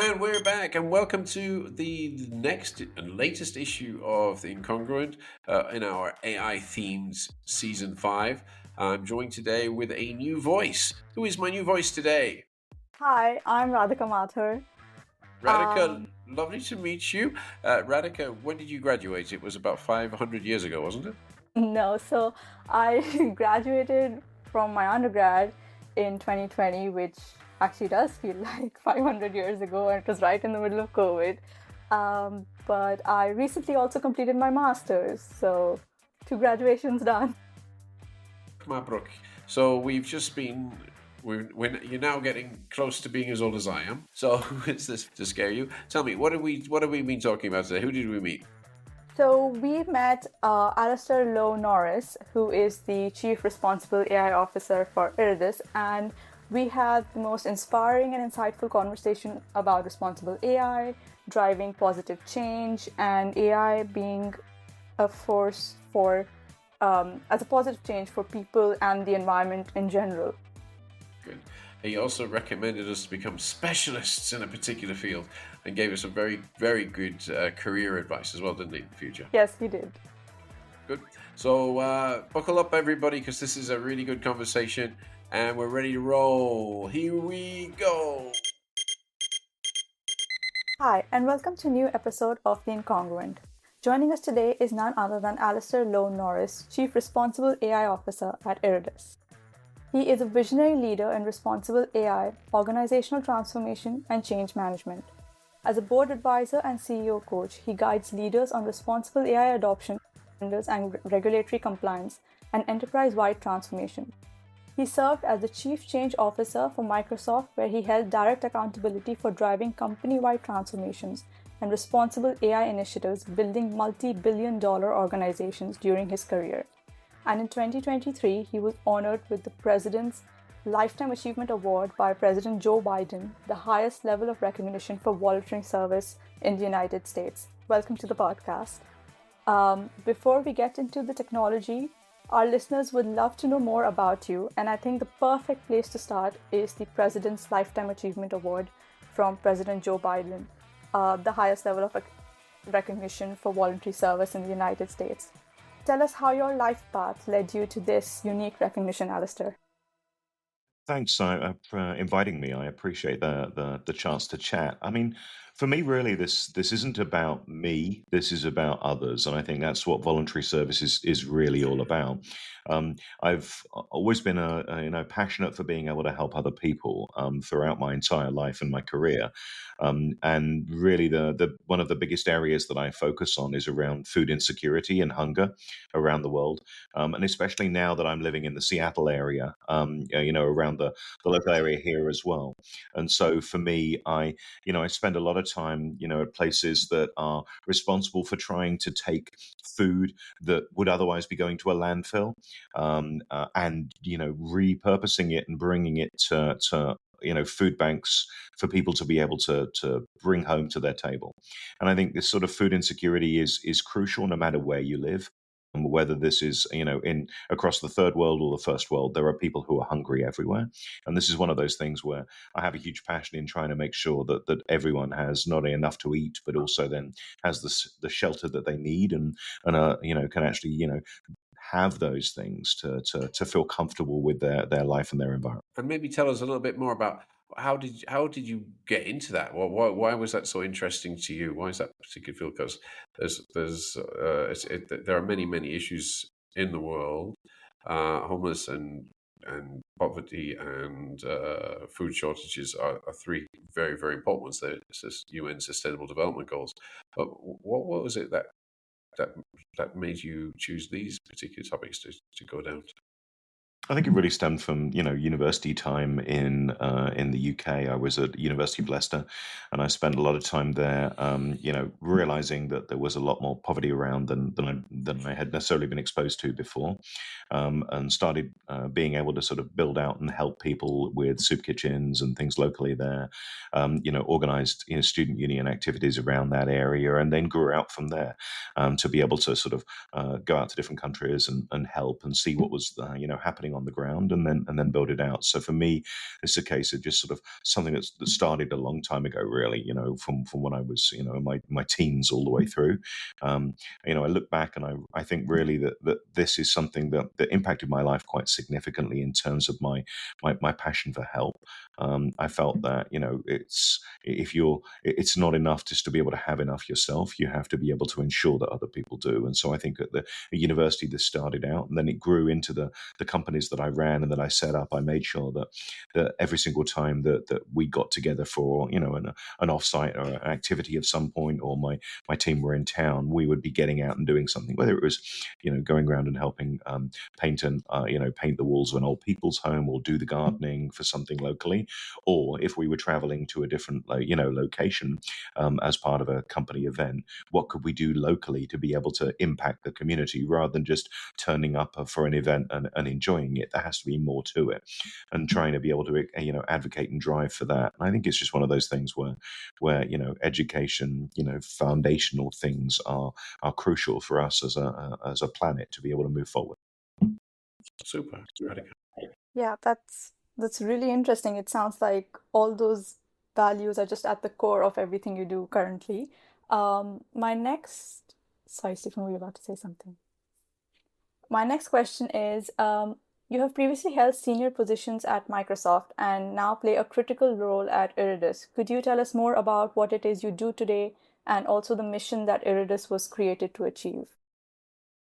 And we're back, and welcome to the next and latest issue of The Incongruent in our AI themes season 5. I'm joined today with a new voice. Who is my new voice today? Hi, I'm Radhika Mathur. Radhika, lovely to meet you. Radhika, when did you graduate? It was about 500 years ago, wasn't it? No, so I graduated from my undergrad in 2020, which actually does feel like 500 years ago, and it was right in the middle of COVID. But I recently also completed my master's, so 2 graduations done. Mabruk. So we've just been. You're now getting close to being as old as I am. So it's this to scare you. Tell me, what have we been talking about today? Who did we meet? So we met Alistair Lowe Norris, who is the Chief Responsible AI Officer for Iridis, and we had the most inspiring and insightful conversation about responsible AI, driving positive change, and AI being a force for as a positive change for people and the environment in general. Good. He also recommended us to become specialists in a particular field and gave us some very, very good career advice as well, didn't he, in the future? Yes, he did. Good. So buckle up, everybody, because this is a really good conversation and we're ready to roll. Here we go. Hi, and welcome to a new episode of The Incongruent. Joining us today is none other than Alistair Lowe Norris, Chief Responsible AI Officer at Iridis. He is a visionary leader in responsible AI, organizational transformation, and change management. As a board advisor and CEO coach, he guides leaders on responsible AI adoption, standards and regulatory compliance, and enterprise-wide transformation. He served as the Chief Change Officer for Microsoft, where he held direct accountability for driving company-wide transformations and responsible AI initiatives, building multi-billion-dollar organizations during his career. And in 2023, he was honored with the President's Lifetime Achievement Award by President Joe Biden, the highest level of recognition for volunteering service in the United States. Welcome to the podcast. Before we get into the technology, our listeners would love to know more about you, and I think the perfect place to start is the President's Lifetime Achievement Award from President Joe Biden, the highest level of recognition for voluntary service in the United States. Tell us how your life path led you to this unique recognition, Alistair. Thanks for inviting me. I appreciate the chance to chat. I mean, for me, really, this isn't about me. This is about others, and I think that's what voluntary service is really all about. I've always been passionate for being able to help other people throughout my entire life and my career. And really, the one of the biggest areas that I focus on is around food insecurity and hunger around the world, and especially now that I'm living in the Seattle area, around the local area here as well. And so for me, I spend a lot of time, at places that are responsible for trying to take food that would otherwise be going to a landfill, and repurposing it and bringing it to food banks for people to be able to bring home to their table. And I think this sort of food insecurity is crucial no matter where you live. And whether this is, in across the third world or the first world, there are people who are hungry everywhere. And this is one of those things where I have a huge passion in trying to make sure that everyone has not only enough to eat, but also then has the shelter that they need and can actually, have those things to feel comfortable with their life and their environment. And maybe tell us a little bit more about how did you get into that? Why was that so interesting to you? Why is that particular field? Because there are many issues in the world, homeless and poverty and food shortages are three very very important ones. They're UN Sustainable Development Goals. But what was it that made you choose these particular topics to go down to? I think it really stemmed from university time in the UK. I was at University of Leicester, and I spent a lot of time there. Realizing that there was a lot more poverty around than I had necessarily been exposed to before, and started being able to sort of build out and help people with soup kitchens and things locally there. Organized student union activities around that area, and then grew out from there to be able to sort of go out to different countries and help and see what was happening on the ground and then build it out. So for me, it's a case of just sort of something that started a long time ago, really, from when I was, in my teens all the way through. I look back and I think really that this is something that impacted my life quite significantly in terms of my passion for help. I felt that, it's not enough just to be able to have enough yourself. You have to be able to ensure that other people do. And so I think at the university, this started out, and then it grew into the companies that I ran and that I set up. I made sure that every single time that we got together for, an offsite or an activity of some point, or my team were in town, we would be getting out and doing something, whether it was, going around and helping paint the walls of an old people's home, or do the gardening for something locally, or if we were traveling to a different, location as part of a company event, what could we do locally to be able to impact the community rather than just turning up for an event and enjoying it? There has to be more to it, and trying to be able to, advocate and drive for that. And I think it's just one of those things where education, foundational things are crucial for us as a planet to be able to move forward. Super. Radical. Yeah, that's really interesting. It sounds like all those values are just at the core of everything you do currently. Sorry, Stephen, were you about to say something? My next question is, you have previously held senior positions at Microsoft and now play a critical role at Iridis. Could you tell us more about what it is you do today and also the mission that Iridis was created to achieve?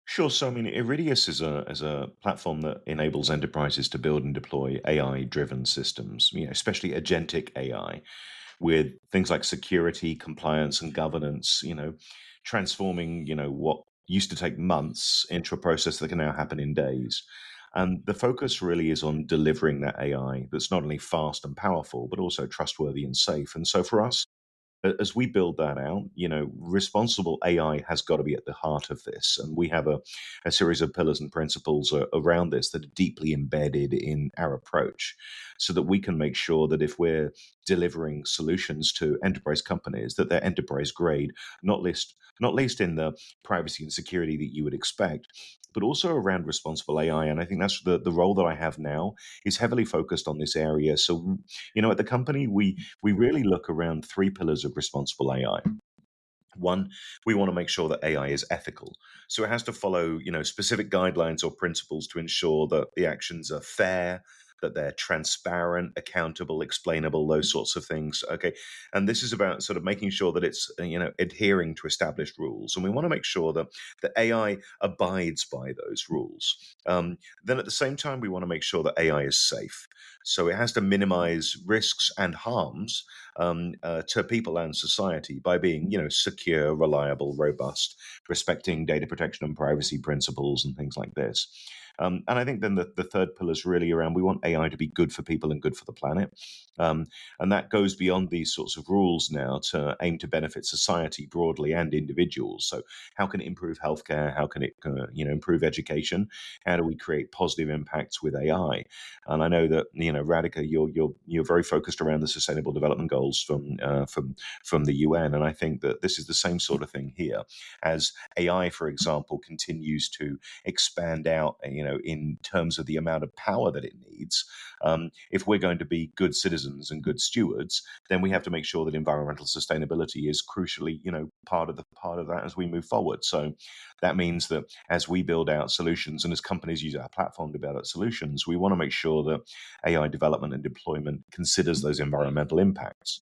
Sure. So, I mean, Iridius is a platform that enables enterprises to build and deploy AI-driven systems, especially agentic AI, with things like security, compliance, and governance, transforming, what used to take months into a process that can now happen in days. And the focus really is on delivering that AI that's not only fast and powerful, but also trustworthy and safe. And so for us, as we build that out, responsible AI has got to be at the heart of this. And we have a series of pillars and principles around this that are deeply embedded in our approach, so that we can make sure that if we're delivering solutions to enterprise companies, that they're enterprise grade, not least in the privacy and security that you would expect, but also around responsible AI. And I think that's the role that I have now is heavily focused on this area. So, at the company, we really look around three pillars of responsible AI. One, we want to make sure that AI is ethical. So it has to follow, specific guidelines or principles to ensure that the actions are fair, that they're transparent, accountable, explainable, those sorts of things. Okay. And this is about sort of making sure that it's, adhering to established rules. And we want to make sure that the AI abides by those rules. Then at the same time, we want to make sure that AI is safe. So it has to minimize risks and harms to people and society by being, secure, reliable, robust, respecting data protection and privacy principles and things like this. And I think then the third pillar is really around, we want AI to be good for people and good for the planet. And that goes beyond these sorts of rules now to aim to benefit society broadly and individuals. So how can it improve healthcare? How can it, improve education? How do we create positive impacts with AI? And I know that, Radhika, you're very focused around the Sustainable Development Goals from the UN, and I think that this is the same sort of thing here. As AI, for example, continues to expand out, in terms of the amount of power that it needs, if we're going to be good citizens and good stewards, then we have to make sure that environmental sustainability is crucially, part of that as we move forward. So that means that as we build out solutions and as companies use our platform to build out solutions, we want to make sure that AI development and deployment considers those environmental impacts,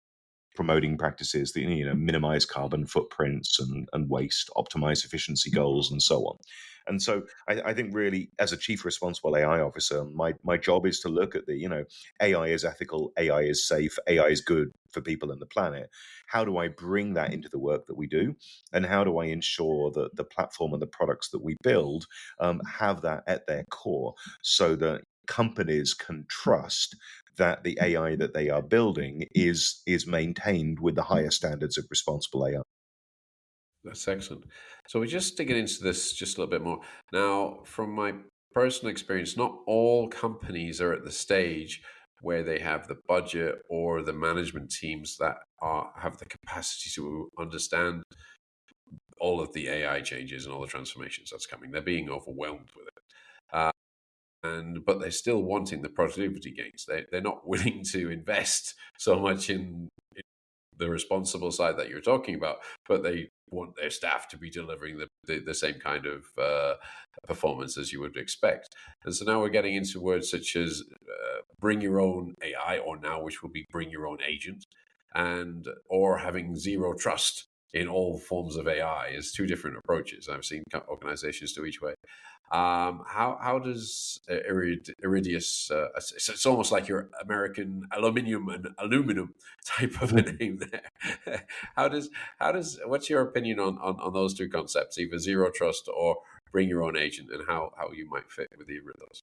promoting practices that minimize carbon footprints and waste, optimize efficiency goals, and so on. And so I think really, as a chief responsible AI officer, my job is to look at the AI is ethical, AI is safe, AI is good for people and the planet. How do I bring that into the work that we do, and how do I ensure that the platform and the products that we build have that at their core, so that companies can trust that the AI that they are building is maintained with the highest standards of responsible AI. That's excellent. So we're just digging into this just a little bit more. Now, from my personal experience, not all companies are at the stage where they have the budget or the management teams that have the capacity to understand all of the AI changes and all the transformations that's coming. They're being overwhelmed with it. but they're still wanting the productivity gains. They're not willing to invest so much in the responsible side that you're talking about, but they want their staff to be delivering the same kind of performance as you would expect. And so now we're getting into words such as bring your own AI, or now which will be bring your own agent, and or having zero trust in all forms of AI is two different approaches. I've seen organizations do each way. How does Iridis? It's almost like your American aluminum type of a name there. What's your opinion on those two concepts, either zero trust or bring your own agent, and how you might fit with either of those?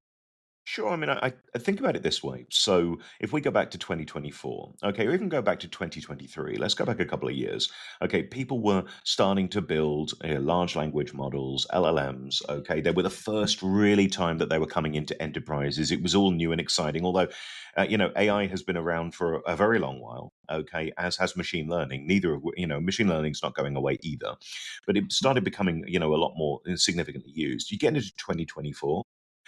Sure. I mean, I think about it this way. So if we go back to 2024, okay, or even go back to 2023, let's go back a couple of years. Okay, people were starting to build large language models, LLMs. Okay, they were the first really time that they were coming into enterprises. It was all new and exciting, although, AI has been around for a very long while. Okay, as has machine learning. Neither of machine learning's not going away either, but it started becoming a lot more significantly used. You get into 2024.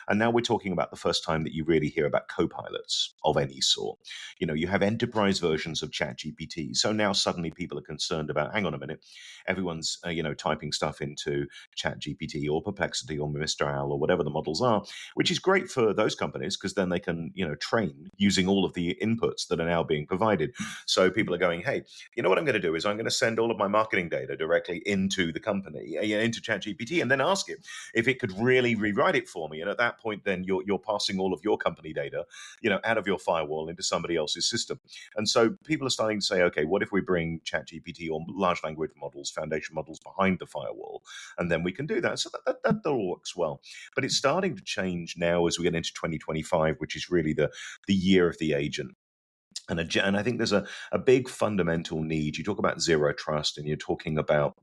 And now we're talking about the first time that you really hear about co-pilots of any sort. You have enterprise versions of ChatGPT. So now suddenly people are concerned about, hang on a minute, everyone's typing stuff into ChatGPT or Perplexity or Mistral or whatever the models are, which is great for those companies because then they can train using all of the inputs that are now being provided. So people are going, hey, what I'm going to do is I'm going to send all of my marketing data directly into the company, into ChatGPT, and then ask it if it could really rewrite it for me. And at that point, then you're passing all of your company data, out of your firewall into somebody else's system. And so people are starting to say, okay, what if we bring ChatGPT or large language models, foundation models behind the firewall, and then we can do that. So that all works well. But it's starting to change now as we get into 2025, which is really the year of the agent. And I think there's a big fundamental need. You talk about zero trust and you're talking about,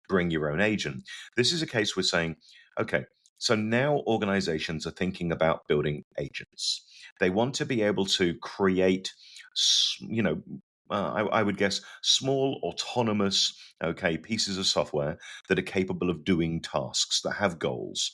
bring your own agent. This is a case we're saying, okay, so now organizations are thinking about building agents. They want to be able to create, I would guess, small autonomous, pieces of software that are capable of doing tasks, that have goals.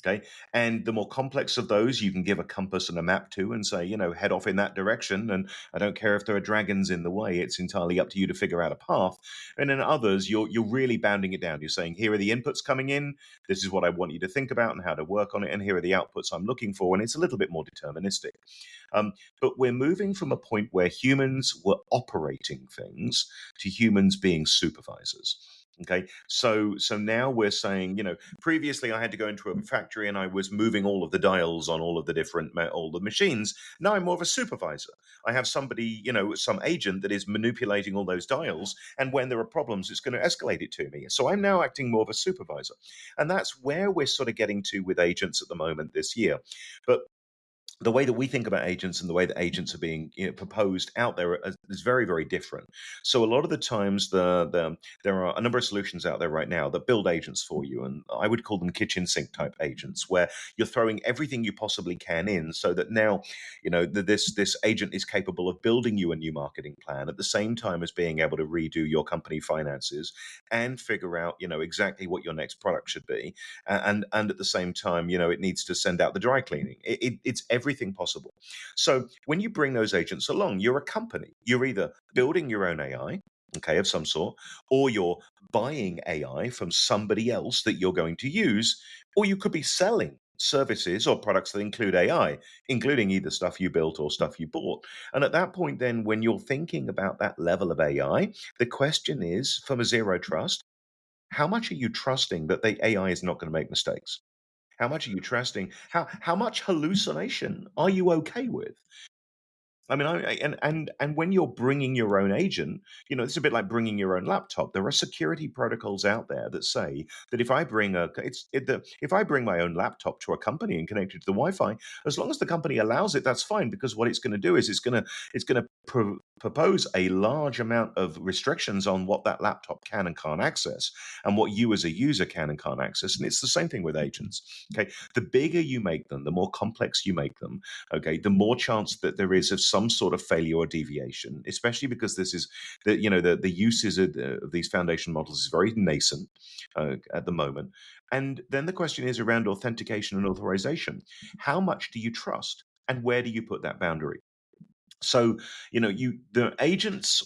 Okay. And the more complex of those, you can give a compass and a map to and say, head off in that direction. And I don't care if there are dragons in the way. It's entirely up to you to figure out a path. And in others, you're really bounding it down. You're saying, here are the inputs coming in. This is what I want you to think about and how to work on it. And here are the outputs I'm looking for. And it's a little bit more deterministic. But we're moving from a point where humans were operating things to humans being supervisors. Okay, so now we're saying, previously I had to go into a factory and I was moving all of the dials on all of the machines. Now I'm more of a supervisor. I have somebody, some agent that is manipulating all those dials, and when there are problems, it's going to escalate it to me. So I'm now acting more of a supervisor, and that's where we're sort of getting to with agents at the moment this year. But the way that we think about agents and the way that agents are being proposed out there is very, very different. So a lot of the times there are a number of solutions out there right now that build agents for you. And I would call them kitchen sink type agents, where you're throwing everything you possibly can in so that now, this agent is capable of building you a new marketing plan at the same time as being able to redo your company finances and figure out, exactly what your next product should be. And at the same time, it needs to send out the dry cleaning. It's everything possible. So when you bring those agents along, you're a company. You're either building your own AI, okay, of some sort, or you're buying AI from somebody else that you're going to use, or you could be selling services or products that include AI, including either stuff you built or stuff you bought. And at that point, then, when you're thinking about that level of AI, the question is, from a zero trust, how much are you trusting that the AI is not going to make mistakes? How much are you trusting? How much hallucination are you okay with? I mean, and when you're bringing your own agent, it's a bit like bringing your own laptop. There are security protocols out there that say that if I bring if I bring my own laptop to a company and connect it to the Wi-Fi, as long as the company allows it, that's fine. Because what it's going to do is it's going to propose a large amount of restrictions on what that laptop can and can't access and what you as a user can and can't access. And it's the same thing with agents. Okay. The bigger you make them, the more complex you make them, okay, the more chance that there is of some sort of failure or deviation, especially because this is the uses of these foundation models is very nascent at the moment. And then the question is around authentication and authorization. How much do you trust? And where do you put that boundary? So, the agents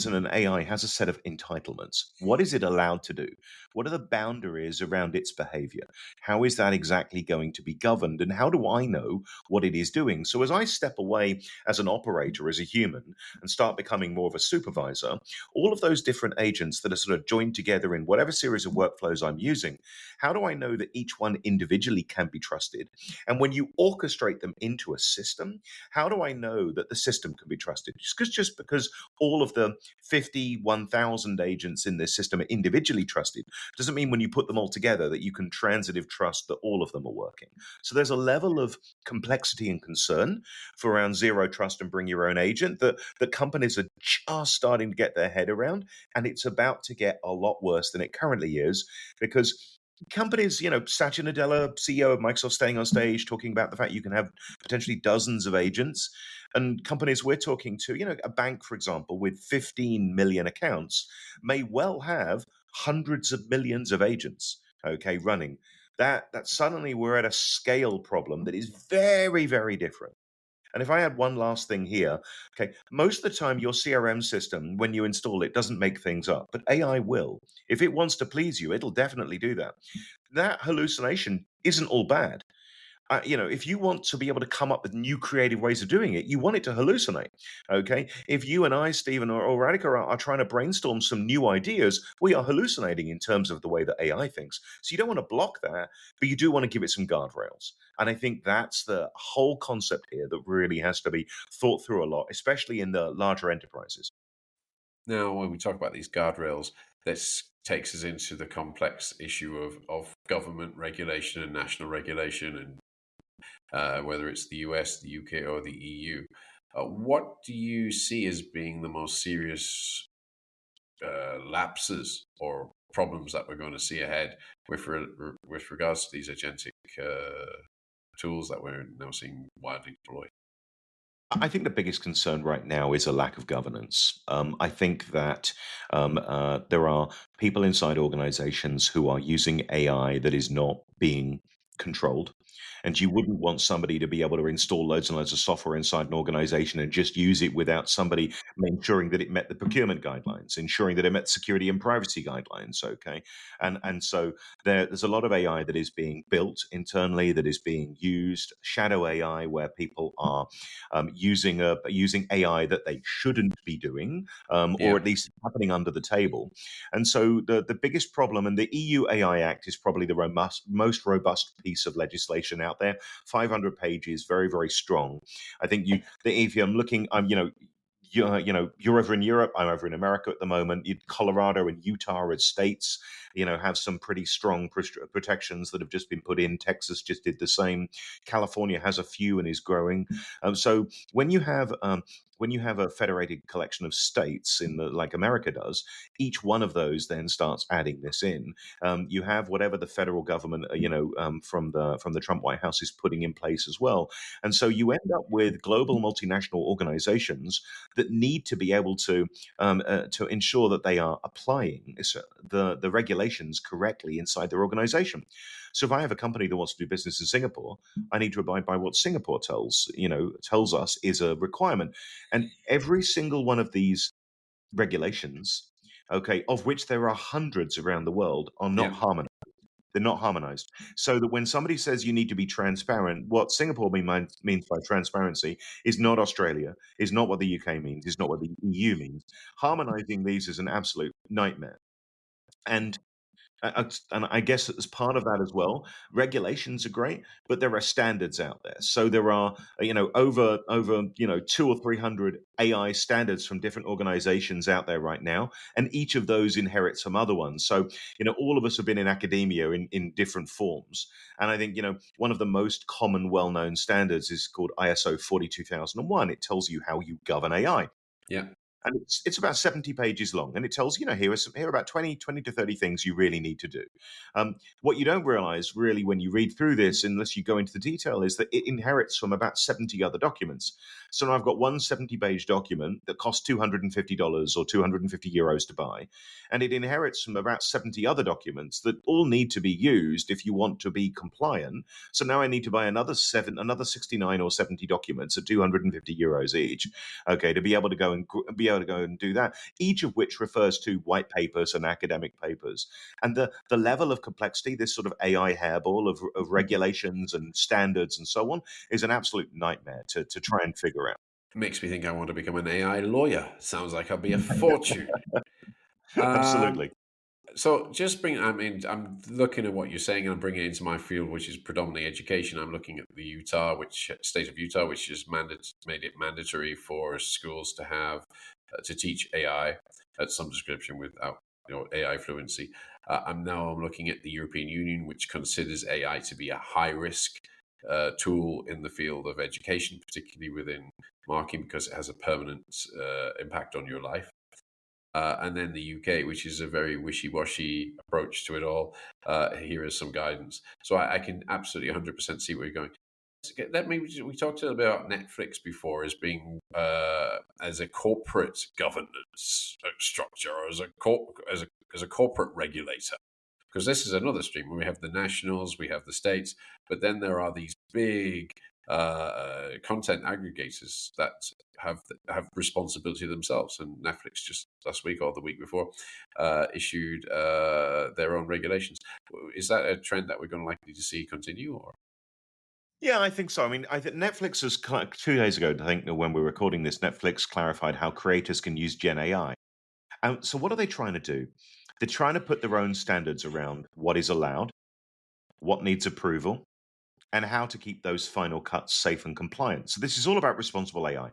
in an AI has a set of entitlements. What is it allowed to do? What are the boundaries around its behavior? How is that exactly going to be governed? And how do I know what it is doing? So, as I step away as an operator, as a human, and start becoming more of a supervisor, all of those different agents that are sort of joined together in whatever series of workflows I'm using, how do I know that each one individually can be trusted? And when you orchestrate them into a system, how do I know that the system can be trusted? Just because all of the 51,000 agents in this system are individually trusted doesn't mean when you put them all together that you can transitive trust that all of them are working. So there's a level of complexity and concern for around zero trust and bring your own agent that companies are just starting to get their head around. And it's about to get a lot worse than it currently is because companies, Satya Nadella, CEO of Microsoft, staying on stage talking about the fact you can have potentially dozens of agents, and companies we're talking to, a bank, for example, with 15 million accounts may well have hundreds of millions of agents, okay, running. That suddenly we're at a scale problem that is very, very different. And if I add one last thing here, okay, most of the time your CRM system, when you install it, doesn't make things up, but AI will. If it wants to please you, it'll definitely do that. That hallucination isn't all bad. If you want to be able to come up with new creative ways of doing it, you want it to hallucinate. Okay. If you and I, Stephen or Radhika, are trying to brainstorm some new ideas, we are hallucinating in terms of the way that AI thinks. So you don't want to block that, but you do want to give it some guardrails. And I think that's the whole concept here that really has to be thought through a lot, especially in the larger enterprises. Now, when we talk about these guardrails, this takes us into the complex issue of government regulation and national regulation, and whether it's the US, the UK, or the EU. What do you see as being the most serious lapses or problems that we're going to see ahead with regards to these agentic tools that we're now seeing widely deployed? I think the biggest concern right now is a lack of governance. I think that there are people inside organizations who are using AI that is not being controlled. And you wouldn't want somebody to be able to install loads and loads of software inside an organization and just use it without somebody ensuring that it met the procurement guidelines, ensuring that it met security and privacy guidelines. Okay. And so there's a lot of AI that is being built internally, that is being used, shadow AI, where people are using AI that they shouldn't be doing, or Yeah. at least happening under the table. And so the biggest problem, and the EU AI Act is probably the most robust piece of legislation out there. 500 pages, very, very strong. I think if I'm looking, you're over in Europe, I'm over in America at the moment. Colorado and Utah as states, have some pretty strong protections that have just been put in. Texas just did the same. California has a few and is growing. So when you have a federated collection of states like America does, each one of those then starts adding this in. You have whatever the federal government, from the Trump White House is putting in place as well, and so you end up with global multinational organizations that need to be able to ensure that they are applying the regulations correctly inside their organization. So if I have a company that wants to do business in Singapore, I need to abide by what Singapore tells us is a requirement. And every single one of these regulations, okay, of which there are hundreds around the world, are not Yeah. harmonized. They're not harmonized. So that when somebody says you need to be transparent, what Singapore means by transparency is not Australia, is not what the UK means, is not what the EU means. Harmonizing these is an absolute nightmare. And and I guess as part of that as well, regulations are great, but there are standards out there. So there are, over 200 or 300 AI standards from different organizations out there right now, and each of those inherits some other ones. So all of us have been in academia in different forms, and I think one of the most common, well-known standards is called ISO 42001. It tells you how you govern AI. Yeah. And it's about 70 pages long, and it tells, here are about 20 to 30 things you really need to do. What you don't realize really when you read through this, unless you go into the detail, is that it inherits from about 70 other documents. So now I've got one 70-page document that costs $250 or €250 to buy, and it inherits from about 70 other documents that all need to be used if you want to be compliant. So now I need to buy another 69 or 70 documents at €250 each, okay, to be able to go and do that, each of which refers to white papers and academic papers. And the level of complexity, this sort of AI hairball of regulations and standards and so on, is an absolute nightmare to try and figure out. Makes me think I want to become an AI lawyer. Sounds like I'll be a fortune. Absolutely. So I'm looking at what you're saying, and I'm bringing it into my field, which is predominantly education. I'm looking at the state of Utah, which has made it mandatory for schools to have to teach AI at some description without AI fluency. I'm looking at the European Union, which considers AI to be a high risk tool in the field of education, particularly within marking, because it has a permanent impact on your life. And then the UK, which is a very wishy-washy approach to it all. Here is some guidance. So I can absolutely 100% see where you're going. We talked a little bit about Netflix before as being as a corporate governance structure, or as a corporate regulator. Because this is another stream where we have the nationals, we have the states, but then there are these big content aggregators that have responsibility themselves. And Netflix just last week or the week before issued their own regulations. Is that a trend that we're going to likely to see continue? Or Yeah, I think so. I mean, I think Netflix has 2 days ago, I think, when we're recording this, Netflix clarified how creators can use Gen AI. And so what are they trying to do? They're trying to put their own standards around what is allowed, what needs approval, and how to keep those final cuts safe and compliant. So this is all about responsible AI.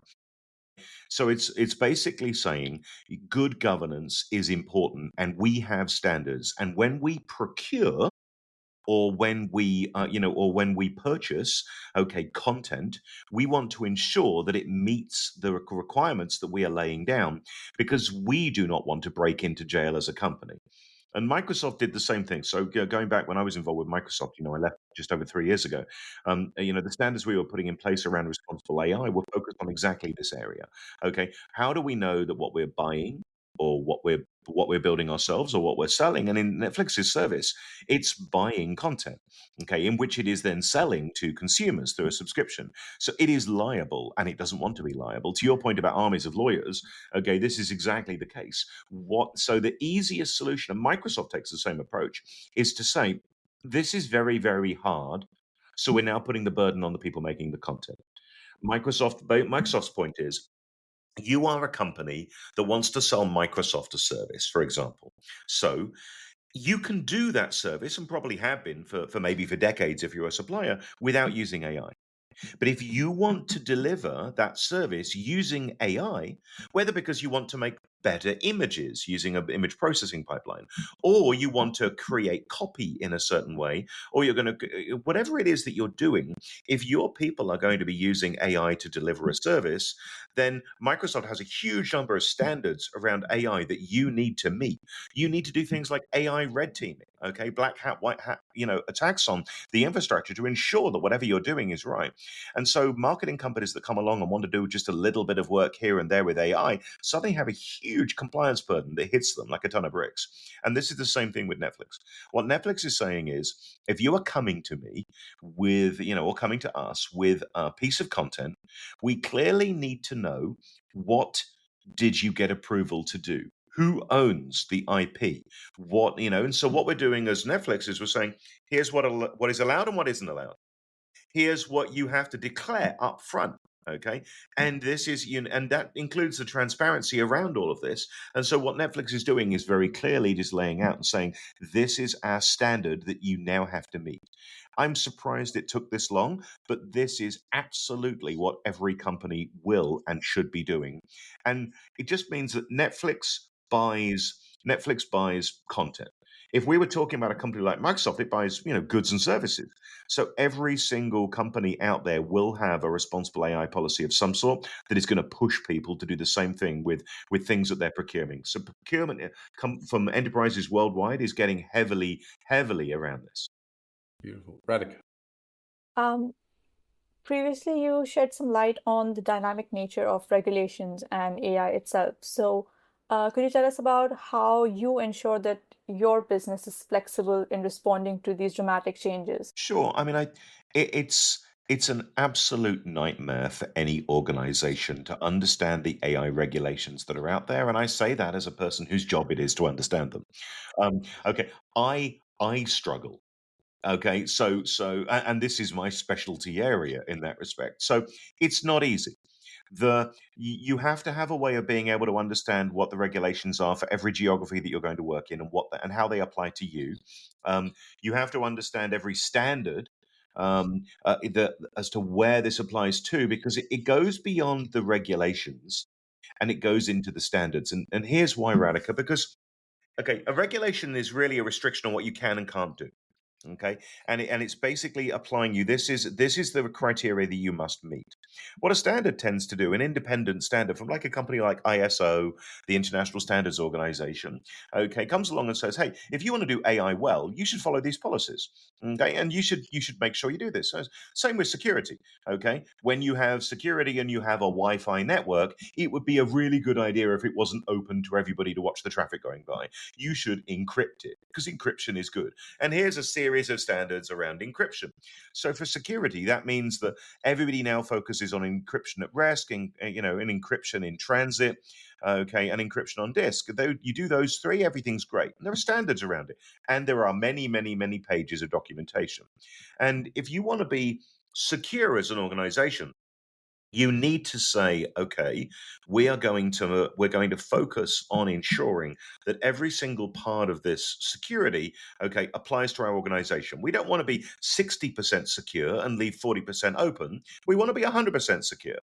So it's basically saying good governance is important, and we have standards. And when we procure, or when we purchase, okay, content, we want to ensure that it meets the requirements that we are laying down, because we do not want to break into jail as a company. And Microsoft did the same thing. So going back when I was involved with Microsoft, I left just over 3 years ago. The standards we were putting in place around responsible AI were focused on exactly this area. Okay, how do we know that what we're buying, or what we're building ourselves, or what we're selling? And in Netflix's service, it's buying content, okay, in which it is then selling to consumers through a subscription. So it is liable, and it doesn't want to be liable. To your point about armies of lawyers, okay, this is exactly the case. So the easiest solution, and Microsoft takes the same approach, is to say, this is very, very hard. So we're now putting the burden on the people making the content. Microsoft's point is, you are a company that wants to sell Microsoft a service, for example. So you can do that service, and probably have been for decades if you're a supplier, without using AI. But if you want to deliver that service using AI, whether because you want to make better images using an image processing pipeline, or you want to create copy in a certain way, or you're going to, whatever it is that you're doing, if your people are going to be using AI to deliver a service, then Microsoft has a huge number of standards around AI that you need to meet. You need to do things like AI red teaming, okay, black hat, white hat, attacks on the infrastructure to ensure that whatever you're doing is right. And so marketing companies that come along and want to do just a little bit of work here and there with AI suddenly have a huge compliance burden that hits them like a ton of bricks. And this is the same thing with Netflix. What Netflix is saying is, if you are coming to me with, or coming to us with a piece of content, we clearly need to know, what did you get approval to do? Who owns the IP? And so what we're doing as Netflix is we're saying, here's what is allowed and what isn't allowed. Here's what you have to declare up front. Okay. And this is, and that includes the transparency around all of this. And so what Netflix is doing is very clearly just laying out and saying, this is our standard that you now have to meet. I'm surprised it took this long, but this is absolutely what every company will and should be doing. And it just means that Netflix buys content. If we were talking about a company like Microsoft, it buys, goods and services. So every single company out there will have a responsible AI policy of some sort that is going to push people to do the same thing with things that they're procuring. So procurement from enterprises worldwide is getting heavily, heavily around this. Beautiful. Radhika. Um, Previously, you shed some light on the dynamic nature of regulations and AI itself. So, could you tell us about how you ensure that your business is flexible in responding to these dramatic changes? Sure. I mean, it's an absolute nightmare for any organization to understand the AI regulations that are out there, and I say that as a person whose job it is to understand them. Okay, I struggle. Okay, and this is my specialty area in that respect. So it's not easy. You have to have a way of being able to understand what the regulations are for every geography that you're going to work in, and and how they apply to you. You have to understand every standard, as to where this applies to, because it goes beyond the regulations and it goes into the standards. And here's why, Radhika, because okay, a regulation is really a restriction on what you can and can't do. Okay, and it's basically applying you. This is the criteria that you must meet. What a standard tends to do, an independent standard from like a company like ISO, the International Standards Organization, okay, comes along and says, hey, if you want to do AI well, you should follow these policies. Okay, and you should make sure you do this. So, same with security. Okay, when you have security and you have a Wi-Fi network, it would be a really good idea if it wasn't open to everybody to watch the traffic going by. You should encrypt it because encryption is good. And here's a series of standards around encryption. So for security, that means that everybody now focuses on encryption at rest, and encryption in transit, okay, and encryption on disk. Though you do those three, everything's great. And there are standards around it, and there are many, many, many pages of documentation. And if you want to be secure as an organization, you need to say, okay, we're going to focus on ensuring that every single part of this security, okay, applies to our organization. We don't want to be 60% secure and leave 40% open. We want to be 100% secure.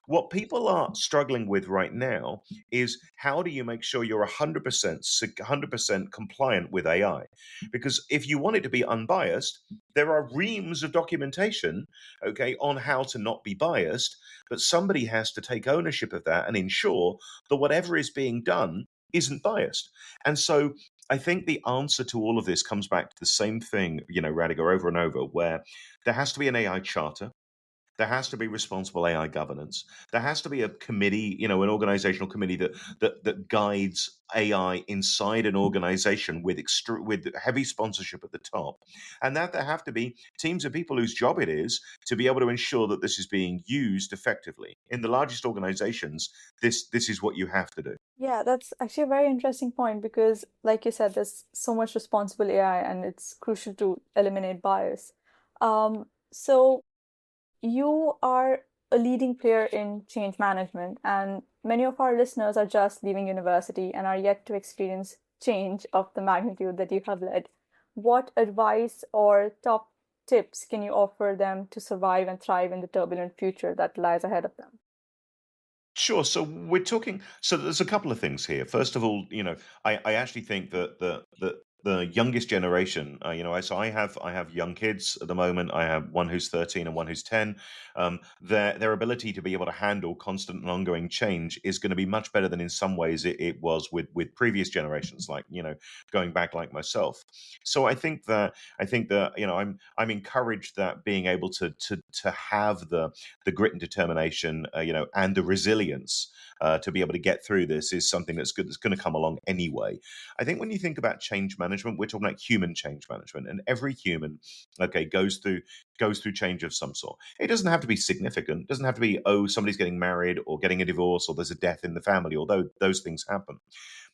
What people are struggling with right now is how do you make sure you're 100% compliant with AI? Because if you want it to be unbiased, there are reams of documentation, okay, on how to not be biased, but somebody has to take ownership of that and ensure that whatever is being done isn't biased. And so I think the answer to all of this comes back to the same thing, Radiger, over and over, where there has to be an AI charter. There has to be responsible AI governance. There has to be a committee, an organizational committee that guides AI inside an organization with heavy sponsorship at the top, and that there have to be teams of people whose job it is to be able to ensure that this is being used effectively. In the largest organizations, this is what you have to do. Yeah, that's actually a very interesting point because, like you said, there's so much responsible AI and it's crucial to eliminate bias. So you are a leading player in change management, and many of our listeners are just leaving university and are yet to experience change of the magnitude that you have led. What advice or top tips can you offer them to survive and thrive in the turbulent future that lies ahead of them? Sure. So we're talking. So there's a couple of things here. First of all, I actually think that the youngest generation, so I have young kids at the moment. I have one who's 13 and one who's 10. Their ability to be able to handle constant and ongoing change is going to be much better than in some ways it was with previous generations, like going back like myself. So I think that I'm encouraged that being able to have the grit and determination, and the resilience to be able to get through this is something that's good. That's going to come along anyway. I think when you think about change management, we're talking about human change management, and every human, okay, goes through change of some sort. It doesn't have to be significant. It doesn't have to be, oh, somebody's getting married or getting a divorce or there's a death in the family, although those things happen.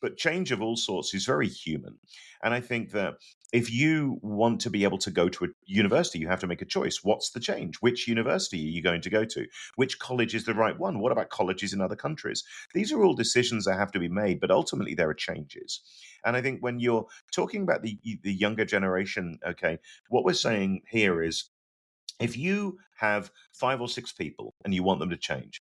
But change of all sorts is very human. And I think that if you want to be able to go to a university, you have to make a choice. What's the change? Which university are you going to go to? Which college is the right one? What about colleges in other countries? These are all decisions that have to be made, but ultimately there are changes. And I think when you're talking about the younger generation, okay, what we're saying here is if you have 5 or 6 people and you want them to change,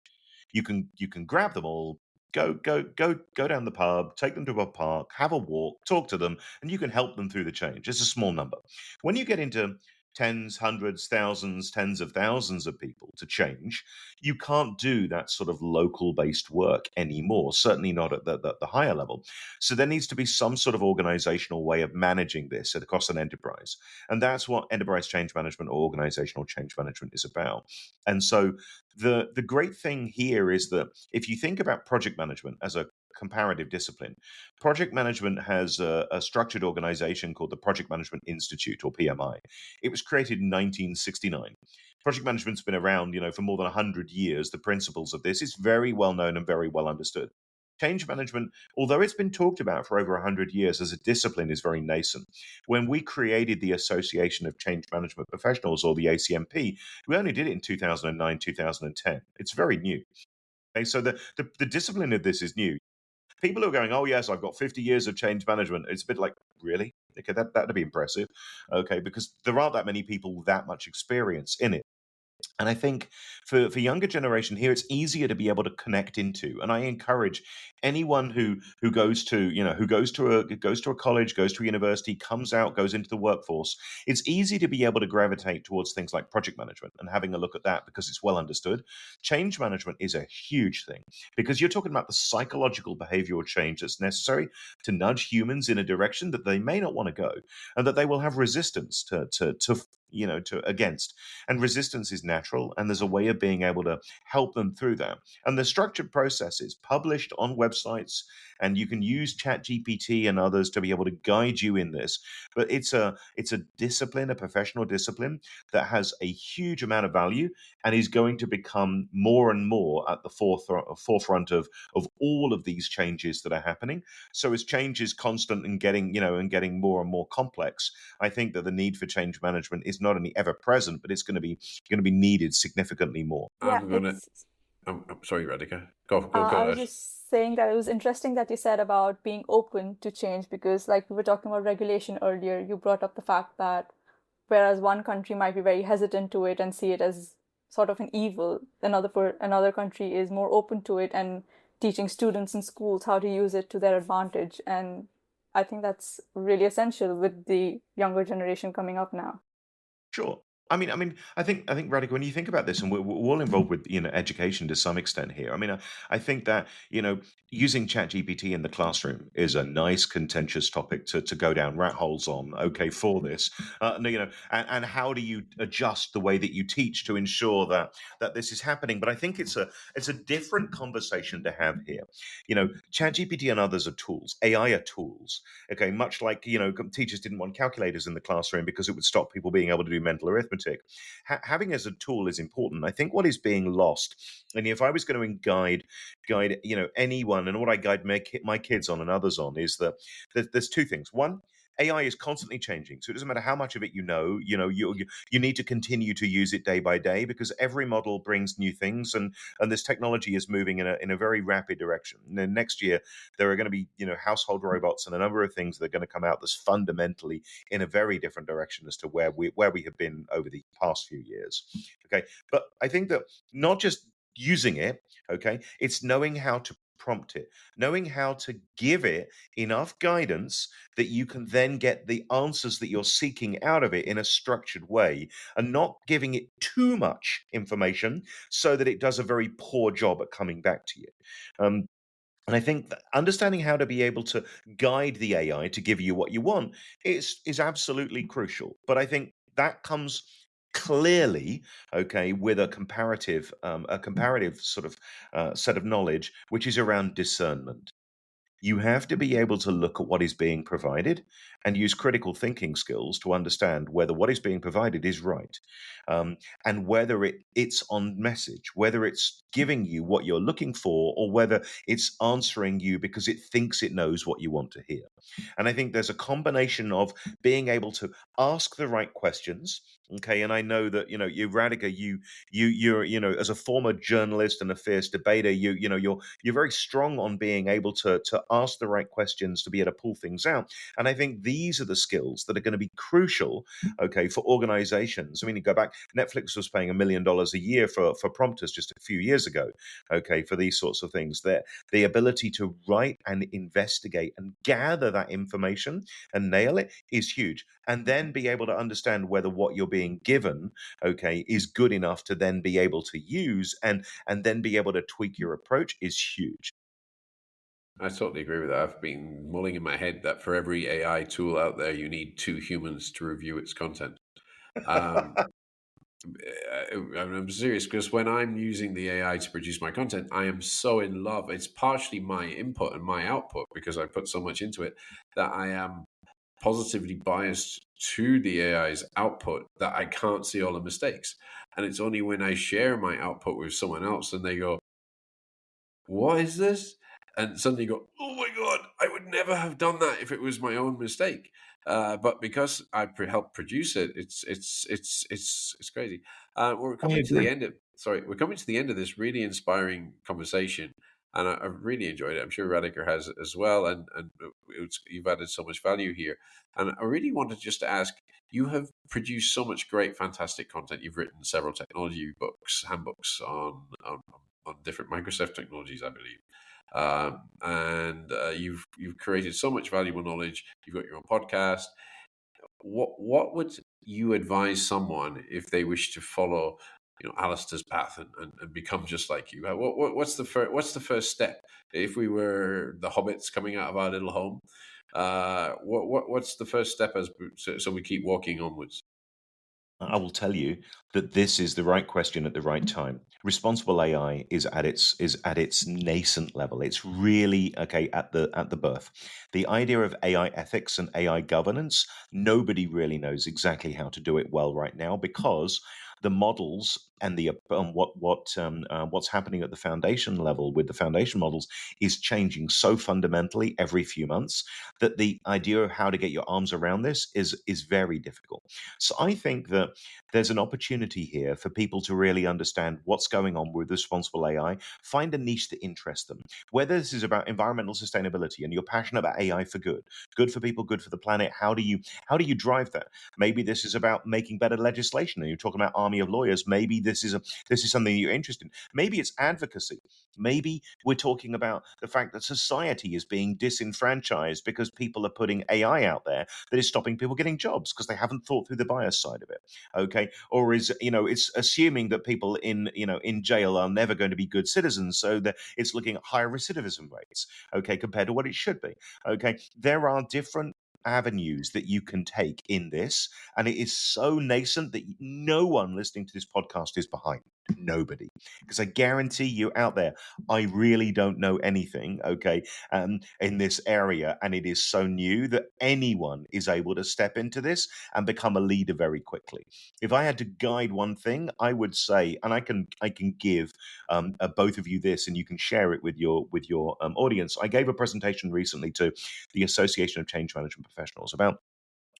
you can grab them all, Go down the pub, take them to a park, have a walk, talk to them, and you can help them through the change. It's a small number. When you get into tens, hundreds, thousands, tens of thousands of people to change, you can't do that sort of local based work anymore, certainly not at the higher level. So there needs to be some sort of organizational way of managing this across an enterprise. And that's what enterprise change management or organizational change management is about. And so the great thing here is that if you think about project management as a comparative discipline, project management has a structured organization called the Project Management Institute, or PMI. It was created in 1969. Project management's been around, for more than 100 years. The principles of this is very well known and very well understood. Change management, although it's been talked about for over 100 years as a discipline, is very nascent. When we created the Association of Change Management Professionals, or the ACMP, we only did it in 2009, 2010. It's very new. Okay, so the discipline of this is new. People are going, oh, yes, I've got 50 years of change management. It's a bit like, really? Okay, that'd be impressive. Okay, because there aren't that many people with that much experience in it. And I think for younger generation here, it's easier to be able to connect into. And I encourage anyone who goes to goes to a college, goes to a university, comes out, goes into the workforce. It's easy to be able to gravitate towards things like project management and having a look at that because it's well understood. Change management is a huge thing because you're talking about the psychological behavioral change that's necessary to nudge humans in a direction that they may not want to go, and that they will have resistance to against. And resistance is natural, and there's a way of being able to help them through that. And the structured processes published on websites, and you can use ChatGPT and others to be able to guide you in this. But it's a discipline, a professional discipline that has a huge amount of value and is going to become more and more at the forefront of all of these changes that are happening. So as change is constant and getting more and more complex, I think that the need for change management is not only ever present, but it's going to be needed significantly more. Yeah, I'm sorry, Radhika. Go I was ahead. just saying that it was interesting that you said about being open to change because, like we were talking about regulation earlier, you brought up the fact that whereas one country might be very hesitant to it and see it as sort of an evil, another country is more open to it and teaching students in schools how to use it to their advantage. And I think that's really essential with the younger generation coming up now. Sure. I think Radhika, when you think about this, and we're all involved with education to some extent here. I think that using ChatGPT in the classroom is a nice contentious topic to go down rat holes on. Okay, for this, and how do you adjust the way that you teach to ensure that this is happening? But I think it's a different conversation to have here. ChatGPT and others are tools. AI are tools. Okay, much like teachers didn't want calculators in the classroom because it would stop people being able to do mental arithmetic. Having as a tool is important. I think what is being lost, and if I was going to guide anyone, and what I guide my kids on and others on, is that there's two things. One, AI is constantly changing, so it doesn't matter how much of it you need to continue to use it day by day because every model brings new things, and this technology is moving in a very rapid direction. And then next year there are going to be household robots and a number of things that are going to come out that's fundamentally in a very different direction as to where we have been over the past few years. Okay, but I think that not just using it, okay, it's knowing how to prompt it, knowing how to give it enough guidance that you can then get the answers that you're seeking out of it in a structured way, and not giving it too much information so that it does a very poor job at coming back to you. And I think that understanding how to be able to guide the AI to give you what you want is absolutely crucial. But I think that comes clearly, okay, with a comparative sort of set of knowledge, which is around discernment. You have to be able to look at what is being provided and use critical thinking skills to understand whether what is being provided is right, and whether it's on message, whether it's giving you what you're looking for, or whether it's answering you because it thinks it knows what you want to hear. And I think there's a combination of being able to ask the right questions. Okay, and I know that you, Radhika, you're as a former journalist and a fierce debater, you're very strong on being able to ask the right questions to be able to pull things out. And I think these are the skills that are going to be crucial, okay, for organizations. I mean, you go back, Netflix was paying $1 million a year for prompters just a few years ago, okay, for these sorts of things. That the ability to write and investigate and gather that information and nail it is huge. And then be able to understand whether what you're being given, okay, is good enough to then be able to use and then be able to tweak your approach is huge. I totally agree with that. I've been mulling in my head that for every AI tool out there, you need 2 humans to review its content. Um, I'm serious, because when I'm using the AI to produce my content, I am so in love. It's partially my input and my output, because I put so much into it, that I am positively biased to the AI's output that I can't see all the mistakes. And it's only when I share my output with someone else and they go, "What is this?" And suddenly go, "Oh my God, I would never have done that if it was my own mistake." But because I helped produce it, it's crazy. We're I coming to the agree. end of we're coming to the end of this really inspiring conversation, and I've really enjoyed it. I'm sure Radiker has as well, and you've added so much value here. And I really wanted just to ask: you have produced so much great, fantastic content. You've written several technology books, handbooks on different Microsoft technologies, I believe. And you've created so much valuable knowledge. You've got your own podcast. What would you advise someone if they wish to follow, Alistair's path and become just like you? What's the first step? If we were the hobbits coming out of our little home, what's the first step so we keep walking onwards? I will tell you that this is the right question at the right time. Responsible AI is at its nascent level. It's really okay at the birth. The idea of AI ethics and AI governance, nobody really knows exactly how to do it well right now, because the models and the what's happening at the foundation level with the foundation models is changing so fundamentally every few months that the idea of how to get your arms around this is very difficult. So I think that there's an opportunity here for people to really understand what's going on with responsible AI, find a niche that interests them. Whether this is about environmental sustainability and you're passionate about AI for good for people, good for the planet, how do you drive that? Maybe this is about making better legislation and you're talking about army of lawyers. Maybe this is something that you're interested in. Maybe it's advocacy. Maybe we're talking about the fact that society is being disenfranchised because people are putting AI out there that is stopping people getting jobs because they haven't thought through the bias side of it. Okay. Or is, it's assuming that people in jail are never going to be good citizens. So that it's looking at higher recidivism rates, okay, compared to what it should be. Okay. There are different avenues that you can take in this, and it is so nascent that no one listening to this podcast is behind. Nobody, because I guarantee you out there, I really don't know anything, okay, in this area, and it is so new that anyone is able to step into this and become a leader very quickly. If I had to guide one thing, I would say, and I can give both of you this, and you can share it with your audience. I gave a presentation recently to the Association of Change Management Professionals about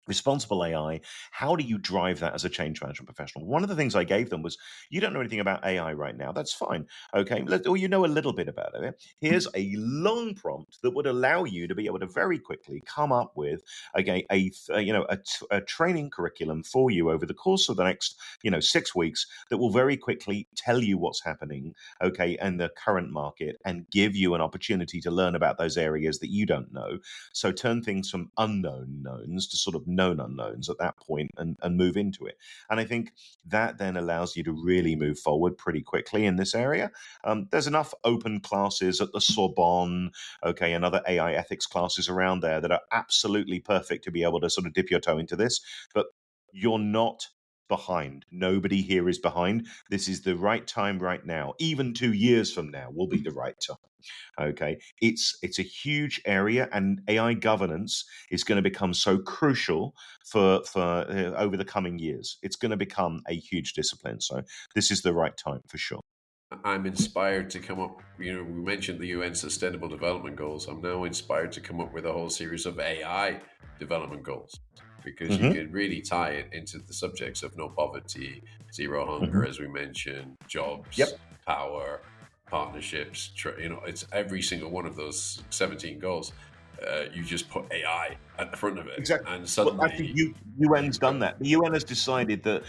responsible AI. How do you drive that as a change management professional? One of the things I gave them was, you don't know anything about AI right now. That's fine. Okay. Or you know a little bit about it. Here's a long prompt that would allow you to be able to very quickly come up with a training curriculum for you over the course of the next 6 weeks that will very quickly tell you what's happening, okay, in the current market and give you an opportunity to learn about those areas that you don't know. So turn things from unknown knowns to sort of known unknowns at that point and move into it. And I think that then allows you to really move forward pretty quickly in this area. There's enough open classes at the Sorbonne, okay, and other AI ethics classes around there that are absolutely perfect to be able to sort of dip your toe into this. But you're not behind. Nobody here is behind. This is the right time right now. Even 2 years from now will be the right time. Okay, it's a huge area, and AI governance is going to become so crucial for over the coming years. It's going to become a huge discipline. So this is the right time for sure. I'm inspired to come up, we mentioned the UN Sustainable Development Goals. I'm now inspired to come up with a whole series of AI development goals, because you Hmm. can really tie it into the subjects of no poverty, zero Hmm. hunger, as we mentioned, jobs, Yep. power, partnerships. It's every single one of those 17 goals. you just put AI at the front of it, Exactly. and Well, I think suddenly UN's done that. The UN has decided that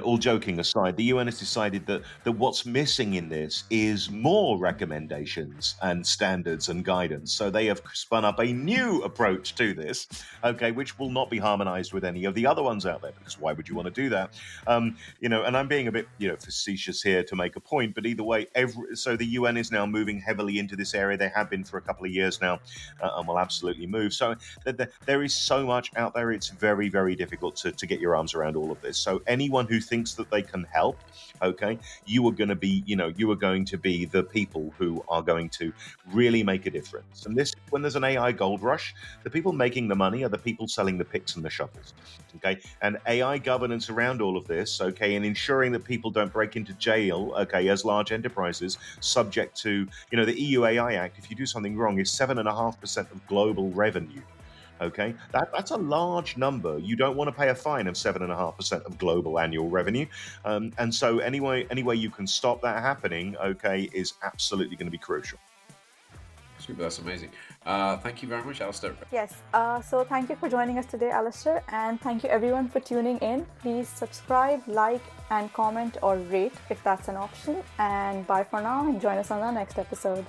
all joking aside, the UN has decided that what's missing in this is more recommendations and standards and guidance. So they have spun up a new approach to this, okay, which will not be harmonized with any of the other ones out there, because why would you want to do that? And I'm being a bit, facetious here to make a point, but either way, so the UN is now moving heavily into this area. They have been for a couple of years now, and will absolutely move. So there is so much out there. It's very, very difficult to get your arms around all of this. So anyone who thinks that they can help, okay, you are going to be the people who are going to really make a difference. And when there's an AI gold rush, the people making the money are the people selling the picks and the shovels, okay? And AI governance around all of this, okay, and ensuring that people don't break into jail, okay, as large enterprises, subject to, the EU AI Act, if you do something wrong, is 7.5% of global revenue. Okay, that's a large number. You don't want to pay a fine of 7.5% of global annual revenue, and so any way you can stop that happening, okay, is absolutely going to be crucial. Super, that's amazing. Thank you very much, Alistair. Yes, so thank you for joining us today, Alistair, and thank you everyone for tuning in. Please subscribe, like, and comment or rate if that's an option. And bye for now, and join us on our next episode.